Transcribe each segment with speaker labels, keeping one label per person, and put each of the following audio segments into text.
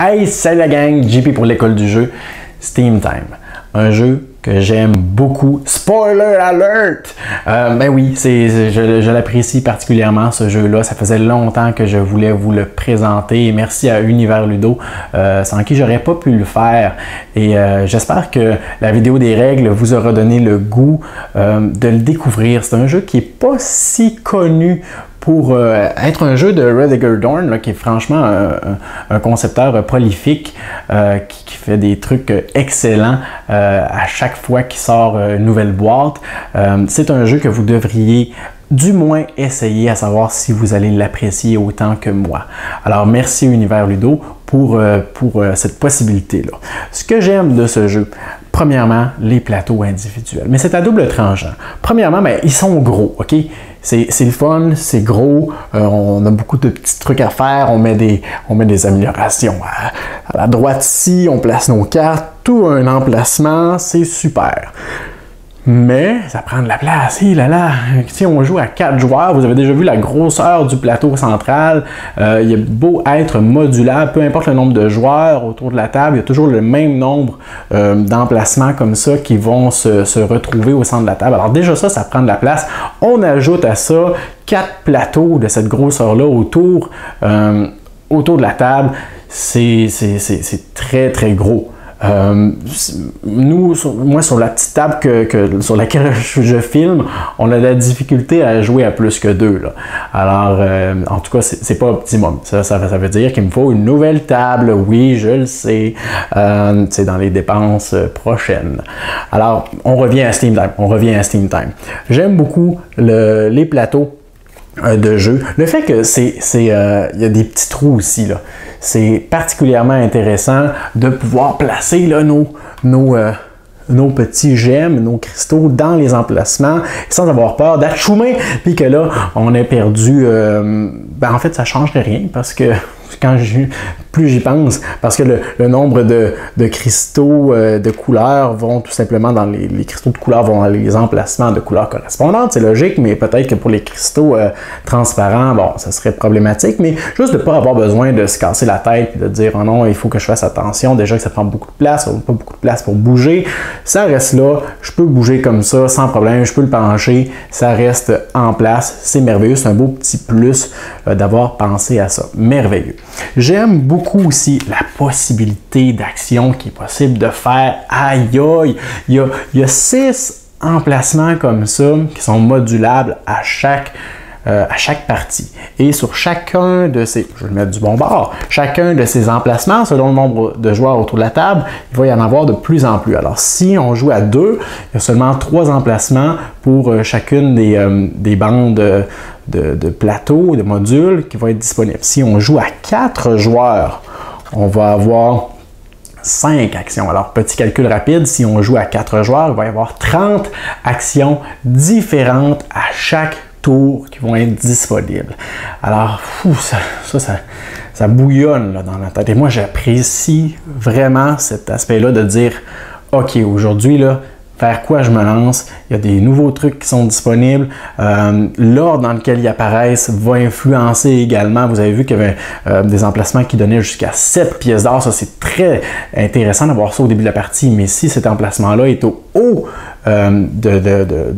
Speaker 1: Hey, salut la gang, JP pour l'école du jeu, Steam Time. Un jeu que j'aime beaucoup. Spoiler alert! Ben oui, je l'apprécie particulièrement ce jeu-là. Ça faisait longtemps que je voulais vous le présenter. Et merci à Univers Ludo, sans qui j'aurais pas pu le faire. Et j'espère que la vidéo des règles vous aura donné le goût de le découvrir. C'est un jeu qui est pas si connu pour être un jeu de Rudiger Dorn, là, qui est franchement un concepteur prolifique qui fait des trucs excellents à chaque fois qu'il sort une nouvelle boîte. C'est un jeu que vous devriez du moins essayer, à savoir si vous allez l'apprécier autant que moi. Alors merci Univers Ludo pour cette possibilité-là. Ce que j'aime de ce jeu, premièrement, les plateaux individuels. Mais c'est à double tranchant. Premièrement, ben, ils sont gros, OK? C'est le fun, c'est gros, on a beaucoup de petits trucs à faire, on met des améliorations à la droite ici, on place nos cartes, tout un emplacement, c'est super. Mais ça prend de la place, si on joue à 4 joueurs, vous avez déjà vu la grosseur du plateau central, il est beau être modulable, peu importe le nombre de joueurs autour de la table, il y a toujours le même nombre d'emplacements comme ça qui vont se retrouver au centre de la table. Alors déjà ça prend de la place. On ajoute à ça 4 plateaux de cette grosseur-là autour de la table, c'est très très gros. Moi, sur la petite table sur laquelle je filme, on a de la difficulté à jouer à plus que 2. Là. Alors, en tout cas, c'est pas optimum. Ça veut dire qu'il me faut une nouvelle table. Oui, je le sais. C'est dans les dépenses prochaines. Alors, on revient à Steam Time. J'aime beaucoup les plateaux de jeu. Le fait que il y a des petits trous aussi, là. C'est particulièrement intéressant de pouvoir placer là, nos petits gemmes, nos cristaux dans les emplacements sans avoir peur d'achoumer puis que là, on est perdu. En fait, ça ne changerait rien parce que plus j'y pense, parce que le nombre de cristaux de couleurs vont tout simplement dans les cristaux de couleurs vont dans les emplacements de couleurs correspondantes, c'est logique, mais peut-être que pour les cristaux transparents, bon, ça serait problématique, mais juste de ne pas avoir besoin de se casser la tête et de dire oh non, il faut que je fasse attention, déjà que ça prend beaucoup de place, on n'a pas beaucoup de place pour bouger, ça reste là, je peux bouger comme ça sans problème, je peux le pencher, ça reste en place, c'est merveilleux, c'est un beau petit plus d'avoir pensé à ça, merveilleux. J'aime beaucoup aussi la possibilité d'action qui est possible de faire. Aïe aïe! Il y a 6 emplacements comme ça qui sont modulables à chaque partie. Et sur chacun de ces, je vais le mettre du bon bord, chacun de ces emplacements, selon le nombre de joueurs autour de la table, il va y en avoir de plus en plus. Alors si on joue à 2, il y a seulement 3 emplacements pour chacune des bandes de plateaux, de modules qui vont être disponibles. Si on joue à 4 joueurs, on va avoir 5 actions. Alors, petit calcul rapide, si on joue à 4 joueurs, il va y avoir 30 actions différentes à chaque tour qui vont être disponibles. Alors, ça bouillonne là, dans la tête. Et moi, j'apprécie vraiment cet aspect-là de dire, OK, aujourd'hui, là, vers quoi je me lance, il y a des nouveaux trucs qui sont disponibles. L'ordre dans lequel ils apparaissent va influencer également. Vous avez vu qu'il y avait des emplacements qui donnaient jusqu'à 7 pièces d'or. Ça, c'est très intéressant d'avoir ça au début de la partie. Mais si cet emplacement-là est au haut de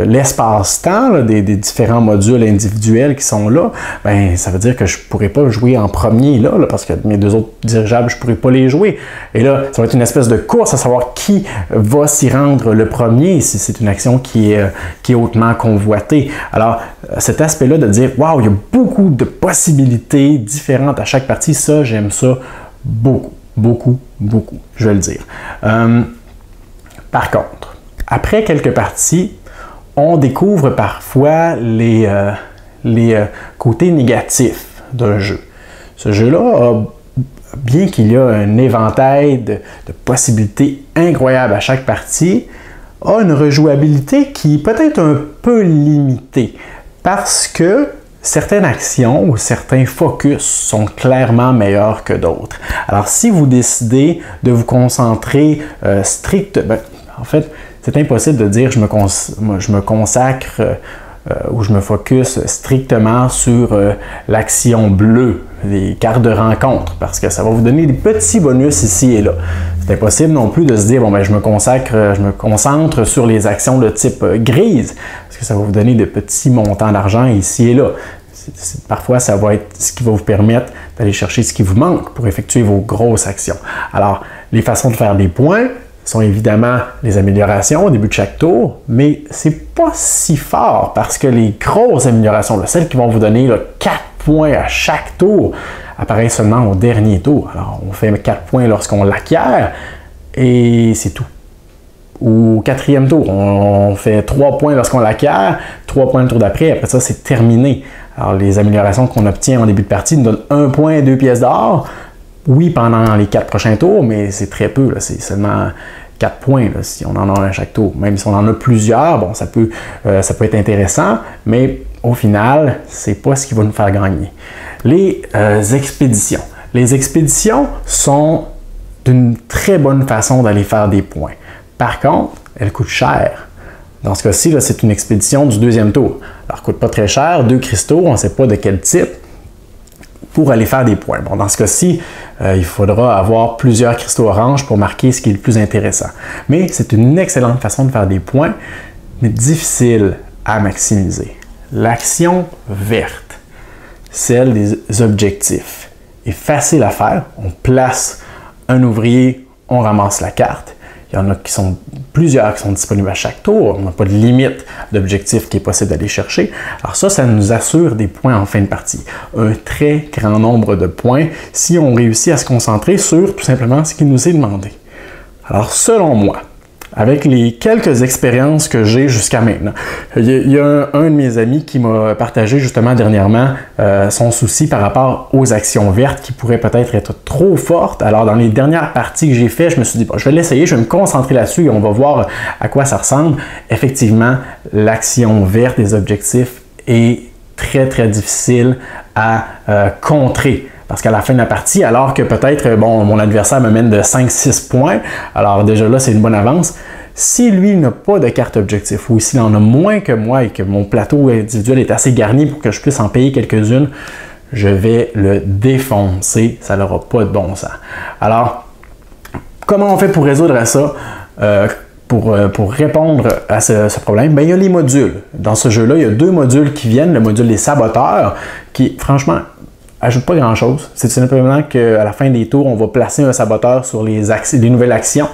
Speaker 1: l'espace-temps, des différents modules individuels qui sont là, ben, ça veut dire que je ne pourrais pas jouer en premier là, parce que mes 2 autres dirigeables, je ne pourrais pas les jouer. Et là, ça va être une espèce de course à savoir qui va s'y rendre le premier si c'est une action qui est hautement convoitée. Alors, cet aspect-là de dire, waouh, il y a beaucoup de possibilités différentes à chaque partie, ça, j'aime ça beaucoup, beaucoup, beaucoup, je vais le dire. Par contre, après quelques parties, on découvre parfois les côtés négatifs d'un jeu. Ce jeu-là, bien qu'il y a un éventail de possibilités incroyables à chaque partie, a une rejouabilité qui est peut-être un peu limitée parce que certaines actions ou certains focus sont clairement meilleurs que d'autres. Alors, si vous décidez de vous concentrer en fait, c'est impossible de dire je me consacre ou je me focus strictement sur l'action bleue. des cartes de rencontre, parce que ça va vous donner des petits bonus ici et là. C'est impossible non plus de se dire, bon, ben, je me concentre sur les actions de type grise, parce que ça va vous donner de petits montants d'argent ici et là. Parfois, ça va être ce qui va vous permettre d'aller chercher ce qui vous manque pour effectuer vos grosses actions. Alors, les façons de faire des points sont évidemment les améliorations au début de chaque tour, mais c'est pas si fort parce que les grosses améliorations, là, celles qui vont vous donner là, 4 points à chaque tour, apparaissent seulement au dernier tour. Alors, on fait 4 points lorsqu'on l'acquiert et c'est tout. Ou au 4e tour, on fait 3 points lorsqu'on l'acquiert, 3 points le tour d'après, après ça, c'est terminé. Alors, les améliorations qu'on obtient en début de partie nous donnent 1 point et 2 pièces d'or. Oui, pendant les 4 prochains tours, mais c'est très peu. C'est seulement 4 points là, si on en a un à chaque tour. Même si on en a plusieurs, bon, ça peut être intéressant, mais au final, c'est pas ce qui va nous faire gagner. Les expéditions. Les expéditions sont une très bonne façon d'aller faire des points. Par contre, elles coûtent cher. Dans ce cas-ci, c'est une expédition du 2e tour. Alors, elle ne coûte pas très cher, 2 cristaux, on ne sait pas de quel type, pour aller faire des points. Bon, dans ce cas-ci, il faudra avoir plusieurs cristaux oranges pour marquer ce qui est le plus intéressant. Mais c'est une excellente façon de faire des points, mais difficile à maximiser. L'action verte, celle des objectifs, est facile à faire. On place un ouvrier, on ramasse la carte. Il y en a plusieurs qui sont disponibles à chaque tour. On n'a pas de limite d'objectif qui est possible d'aller chercher. Alors ça nous assure des points en fin de partie. Un très grand nombre de points si on réussit à se concentrer sur tout simplement ce qui nous est demandé. Alors selon moi, avec les quelques expériences que j'ai jusqu'à maintenant. Il y a un de mes amis qui m'a partagé justement dernièrement son souci par rapport aux actions vertes qui pourraient peut-être être trop fortes. Alors dans les dernières parties que j'ai faites, je me suis dit, bon, je vais l'essayer, je vais me concentrer là-dessus et on va voir à quoi ça ressemble. Effectivement, l'action verte des objectifs est très très difficile à contrer. Parce qu'à la fin de la partie, alors que peut-être, bon, mon adversaire me mène de 5-6 points, alors déjà là, c'est une bonne avance. Si lui n'a pas de carte objectif ou s'il en a moins que moi et que mon plateau individuel est assez garni pour que je puisse en payer quelques-unes, je vais le défoncer. Ça n'aura pas de bon sens. Alors, comment on fait pour résoudre ça? Pour répondre à ce problème, bien, il y a les modules. Dans ce jeu-là, il y a 2 modules qui viennent. Le module des saboteurs, qui, franchement, ajoute pas grand-chose. C'est simplement qu'à la fin des tours, on va placer un saboteur sur les nouvelles actions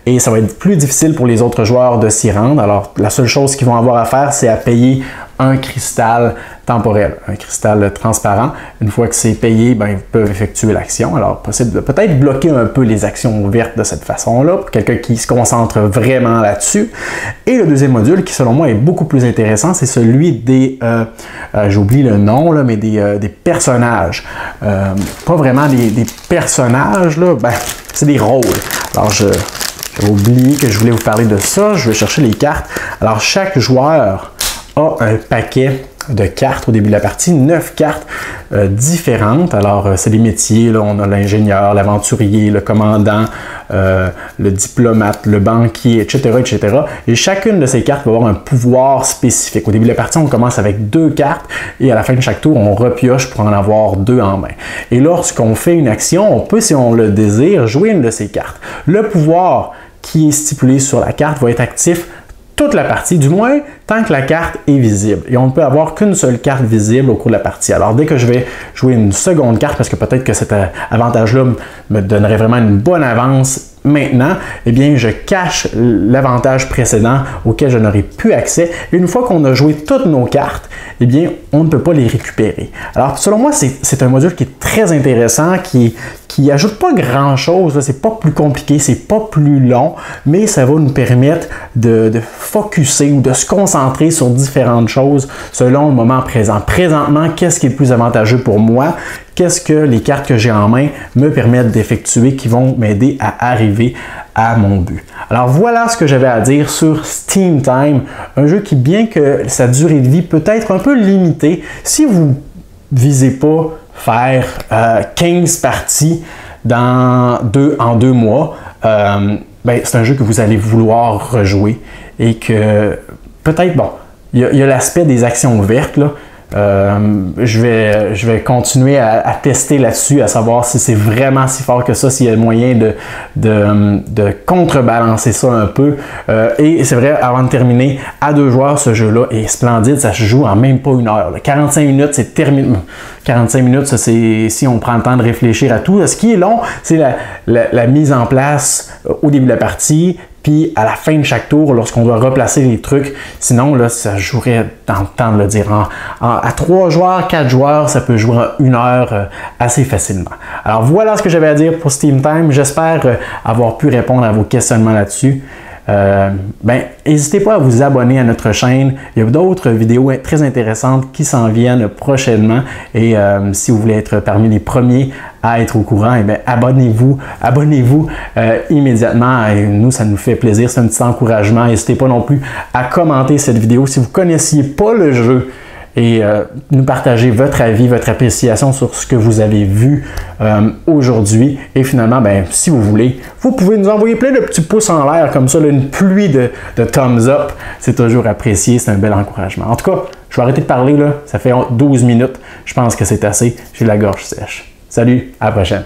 Speaker 1: et ça va être plus difficile pour les autres joueurs de s'y rendre. Alors, la seule chose qu'ils vont avoir à faire, c'est à payer un cristal temporel, un cristal transparent. Une fois que c'est payé, ben, ils peuvent effectuer l'action. Alors, possible de peut-être bloquer un peu les actions vertes de cette façon-là, pour quelqu'un qui se concentre vraiment là-dessus. Et le deuxième module, qui selon moi est beaucoup plus intéressant, c'est celui des, j'oublie le nom, là, mais des personnages. Pas vraiment des personnages, là, ben, c'est des rôles. Alors, j'ai oublié que je voulais vous parler de ça. Je vais chercher les cartes. Alors, chaque joueur a un paquet de cartes au début de la partie, 9 cartes différentes. Alors, c'est des métiers, là, on a l'ingénieur, l'aventurier, le commandant, le diplomate, le banquier, etc., etc. Et chacune de ces cartes va avoir un pouvoir spécifique. Au début de la partie, on commence avec 2 cartes et à la fin de chaque tour, on repioche pour en avoir 2 en main. Et lorsqu'on fait une action, on peut, si on le désire, jouer une de ces cartes. Le pouvoir qui est stipulé sur la carte va être actif toute la partie, du moins tant que la carte est visible. Et on ne peut avoir qu'une seule carte visible au cours de la partie. Alors dès que je vais jouer une seconde carte, parce que peut-être que cet avantage-là me donnerait vraiment une bonne avance maintenant, eh bien je cache l'avantage précédent auquel je n'aurais plus accès. Et une fois qu'on a joué toutes nos cartes, eh bien on ne peut pas les récupérer. Alors selon moi, c'est un module qui est très intéressant, qui ajoute pas grand-chose, c'est pas plus compliqué, c'est pas plus long, mais ça va nous permettre de focusser ou de se concentrer sur différentes choses selon le moment présent. Présentement, qu'est-ce qui est le plus avantageux pour moi? Qu'est-ce que les cartes que j'ai en main me permettent d'effectuer qui vont m'aider à arriver à mon but. Alors voilà ce que j'avais à dire sur Steam Time, un jeu qui, bien que sa durée de vie peut être un peu limitée, si vous visez pas faire 15 parties en 2 mois, ben, c'est un jeu que vous allez vouloir rejouer et que peut-être, bon, il y a l'aspect des actions vertes, là, Je vais continuer à tester là-dessus, à savoir si c'est vraiment si fort que ça, s'il y a moyen de contrebalancer ça un peu. Et c'est vrai, avant de terminer, à 2 joueurs, ce jeu-là est splendide. Ça se joue en même pas 1 heure. 45 minutes, c'est terminé. 45 minutes, ça, c'est si on prend le temps de réfléchir à tout. Ce qui est long, c'est la mise en place au début de la partie, puis à la fin de chaque tour, lorsqu'on doit replacer les trucs. Sinon, là, ça jouerait dans le temps de le dire. À 3 joueurs, 4 joueurs, ça peut jouer en 1 heure assez facilement. Alors voilà ce que j'avais à dire pour Steam Time. J'espère avoir pu répondre à vos questionnements là-dessus. N'hésitez pas à vous abonner à notre chaîne. Il y a d'autres vidéos très intéressantes qui s'en viennent prochainement. Et si vous voulez être parmi les premiers à être au courant, abonnez-vous immédiatement. Et nous, ça nous fait plaisir. C'est un petit encouragement. N'hésitez pas non plus à commenter cette vidéo. Si vous ne connaissiez pas le jeu, et nous partager votre avis, votre appréciation sur ce que vous avez vu aujourd'hui. Et finalement, si vous voulez, vous pouvez nous envoyer plein de petits pouces en l'air comme ça, là, une pluie de thumbs up. C'est toujours apprécié, c'est un bel encouragement. En tout cas, je vais arrêter de parler, là. Ça fait 12 minutes. Je pense que c'est assez. J'ai la gorge sèche. Salut, à la prochaine.